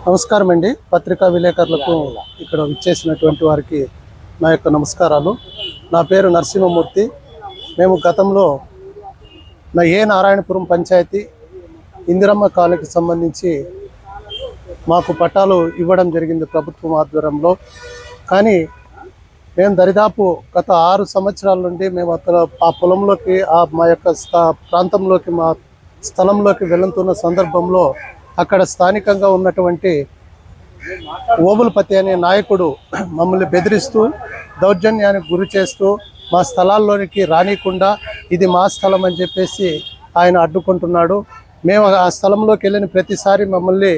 నమస్కారం అండి. పత్రికా విలేకరులకు ఇక్కడ విచ్చేసినటువంటి వారికి నా యొక్క నమస్కారాలు. నా పేరు నరసింహమూర్తి. మేము గతంలో నారాయణపురం పంచాయతీ ఇందిరమ్మ కాలనీకి సంబంధించి మాకు పట్టాలు ఇవ్వడం జరిగింది ప్రభుత్వం ఆధ్వర్యంలో. కానీ మేము దరిదాపు గత 6 సంవత్సరాల నుండి మేము అక్కడ ఆ పొలంలోకి మా యొక్క ప్రాంతంలోకి మా స్థలంలోకి వెళ్తున్న సందర్భంలో అక్కడ స్థానికంగా ఉన్నటువంటి ఓబులపతి అనే నాయకుడు మమ్మల్ని బెదిరిస్తూ దౌర్జన్యానికి గురి చేస్తూ మా స్థలాల్లోనికి రానికుండా ఇది మా స్థలం అని చెప్పేసి ఆయన అడ్డుకుంటున్నాడు. మేము ఆ స్థలంలోకి వెళ్ళిన ప్రతిసారి మమ్మల్ని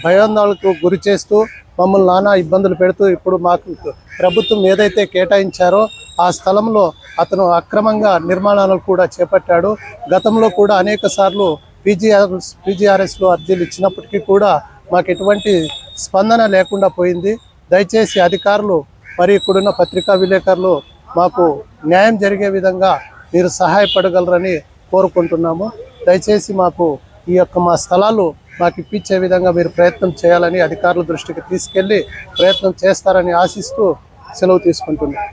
భయాందోళనకు గురి చేస్తూ మమ్మల్ని నానా ఇబ్బందులు పెడుతూ ఇప్పుడు మాకు ప్రభుత్వం ఏదైతే కేటాయించారో ఆ స్థలంలో అతను అక్రమంగా నిర్మాణాలు కూడా చేపట్టాడు. గతంలో కూడా అనేక సార్లు పీజీఆర్ఎస్లో అర్జీలు ఇచ్చినప్పటికీ కూడా మాకు ఎటువంటి స్పందన లేకుండా పోయింది. దయచేసి అధికారులు మరి ఇక్కడున్న పత్రికా విలేకరులు మాకు న్యాయం జరిగే విధంగా మీరు సహాయపడగలరని కోరుకుంటున్నాము. దయచేసి మాకు ఈ యొక్క మా స్థలాలు మాకు ఇప్పించే విధంగా మీరు ప్రయత్నం చేయాలని అధికారుల దృష్టికి తీసుకెళ్లి ప్రయత్నం చేస్తారని ఆశిస్తూ సెలవు తీసుకుంటున్నాం.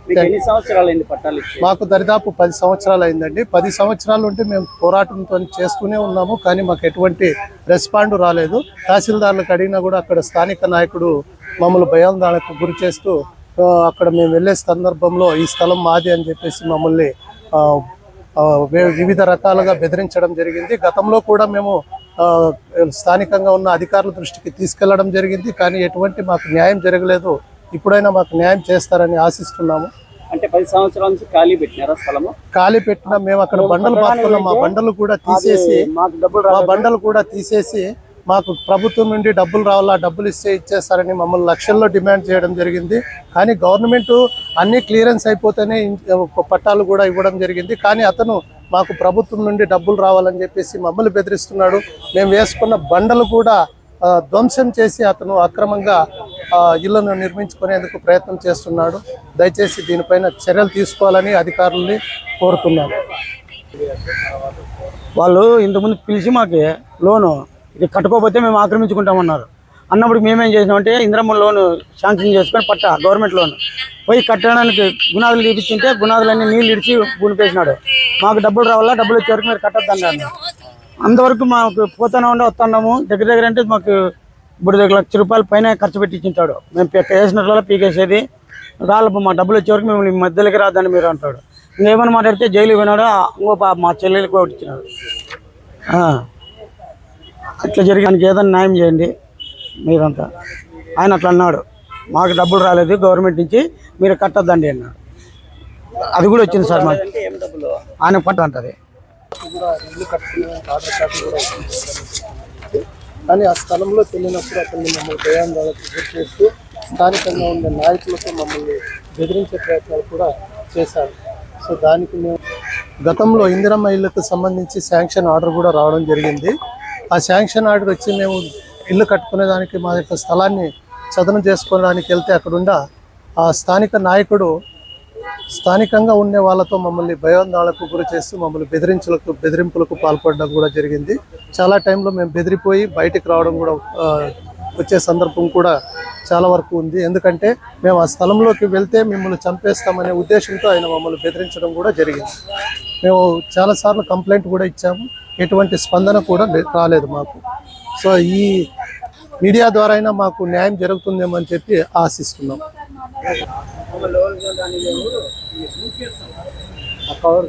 మాకు దరిదాపు 10 సంవత్సరాలు అయిందండి. 10 సంవత్సరాల నుండి మేము పోరాటంతో చేస్తూనే ఉన్నాము. కానీ మాకు ఎటువంటి రెస్పాండ్ రాలేదు. తహసీల్దార్లకు అడిగినా కూడా అక్కడ స్థానిక నాయకుడు మమ్మల్ని భయాందోళనకు గురి చేస్తూ అక్కడ మేము వెళ్ళే సందర్భంలో ఈ స్థలం మాది అని చెప్పేసి మమ్మల్ని వివిధ రకాలుగా బెదిరించడం జరిగింది. గతంలో కూడా మేము స్థానికంగా ఉన్న అధికారుల దృష్టికి తీసుకెళ్లడం జరిగింది. కానీ ఎటువంటి మాకు న్యాయం జరగలేదు. ఇప్పుడైనా మాకు న్యాయం చేస్తారని ఆశిస్తున్నాము. అంటే 10 సంవత్సరాల నుంచి ఖాళీ పెట్టినారా స్థలము? ఖాళీ పెట్టినా మేము అక్కడ బండలు పాతుకున్నాం. మా బండలు కూడా తీసేసి మాకు ప్రభుత్వం నుండి డబ్బులు రావాలా, డబ్బులు ఇచ్చేస్తారని మమ్మల్ని లక్షల్లో డిమాండ్ చేయడం జరిగింది. కానీ గవర్నమెంట్ అన్ని క్లియరెన్స్ అయిపోతేనే పట్టాలు కూడా ఇవ్వడం జరిగింది. కానీ అతను మాకు ప్రభుత్వం నుండి డబ్బులు రావాలని చెప్పేసి మమ్మల్ని బెదిరిస్తున్నాడు. మేము వేసుకున్న బండలు కూడా ధ్వంసం చేసి అతను అక్రమంగా ఇళ్లను నిర్మించుకునేందుకు ప్రయత్నం చేస్తున్నాడు. దయచేసి దీనిపైన చర్యలు తీసుకోవాలని అధికారుల్ని కోరుతున్నాను. వాళ్ళు ఇంతకుముందు పిలిచి మాకు లోను ఇది కట్టుకోకపోతే మేము ఆక్రమించుకుంటామన్నారు. అన్నప్పుడు మేమేం చేసినామంటే ఇందిరమ్మ లోను శాంక్షన్ చేసుకొని పట్టా గవర్నమెంట్ లోను పోయి కట్టడానికి గునాదులు తీపిచ్చింటే గునాదులన్నీ నీళ్ళు ఇడిచి గునిపేసినాడు. మాకు డబ్బులు రావాలా, డబ్బులు వచ్చే వరకు మీరు కట్టొద్దన్నారు. అంతవరకు మాకు పోతానే ఉండే వస్తున్నాము. దగ్గర అంటే మాకు ఇప్పుడు ₹1,00,000 పైన ఖర్చు పెట్టించుంటాడు. మేము వేసినట్ల పీకేసేది రాళ్ళ మా డబ్బులు వచ్చే వరకు మేము మధ్యలోకి రాదని మీరు అంటాడు. ఇంకేమైనా మాట్లాడితే జైలు పోయినాడు. ఇంకో మా చెల్లెలకి కొట్టించినాడు. అట్లా జరిగానికి ఏదైనా న్యాయం చేయండి మీరంతా. ఆయన అట్లా అన్నాడు, మాకు డబ్బులు రాలేదు గవర్నమెంట్ నుంచి, మీరు కట్టద్దండి అన్నాడు. అది కూడా వచ్చింది సార్ మాకు. ఆయన పట్ట అంటది. కానీ ఆ స్థలంలో వెళ్ళినప్పుడు అతన్ని మమ్మల్ని భయాందోళనకు గురి చేస్తూ స్థానికంగా ఉండే నాయకులతో మమ్మల్ని బెదిరించే ప్రయత్నాలు కూడా చేశారు. సో దానికి మేము గతంలో ఇందిరమ్మ ఇళ్లకు సంబంధించి శాంక్షన్ ఆర్డర్ కూడా రావడం జరిగింది. ఆ శాంక్షన్ ఆర్డర్ వచ్చి మేము ఇల్లు కట్టుకునేదానికి మా యొక్క స్థలాన్ని చదును చేసుకోవడానికి వెళ్తే అక్కడున్న ఆ స్థానిక నాయకుడు స్థానికంగా ఉండే వాళ్ళతో మమ్మల్ని భయాందోళనకు గురి చేస్తూ మమ్మల్ని బెదిరింపులకు పాల్పడడం కూడా జరిగింది. చాలా టైంలో మేము బెదిరిపోయి బయటికి రావడం కూడా వచ్చే సందర్భం కూడా చాలా వరకు ఉంది. ఎందుకంటే మేము ఆ స్థలంలోకి వెళ్తే మిమ్మల్ని చంపేస్తామనే ఉద్దేశంతో ఆయన మమ్మల్ని బెదిరించడం కూడా జరిగింది. మేము చాలాసార్లు కంప్లైంట్ కూడా ఇచ్చాము. ఎటువంటి స్పందన కూడా రాలేదు మాకు. సో ఈ మీడియా ద్వారా అయినా మాకు న్యాయం జరుగుతుందేమో అని చెప్పి ఆశిస్తున్నాం. కవర్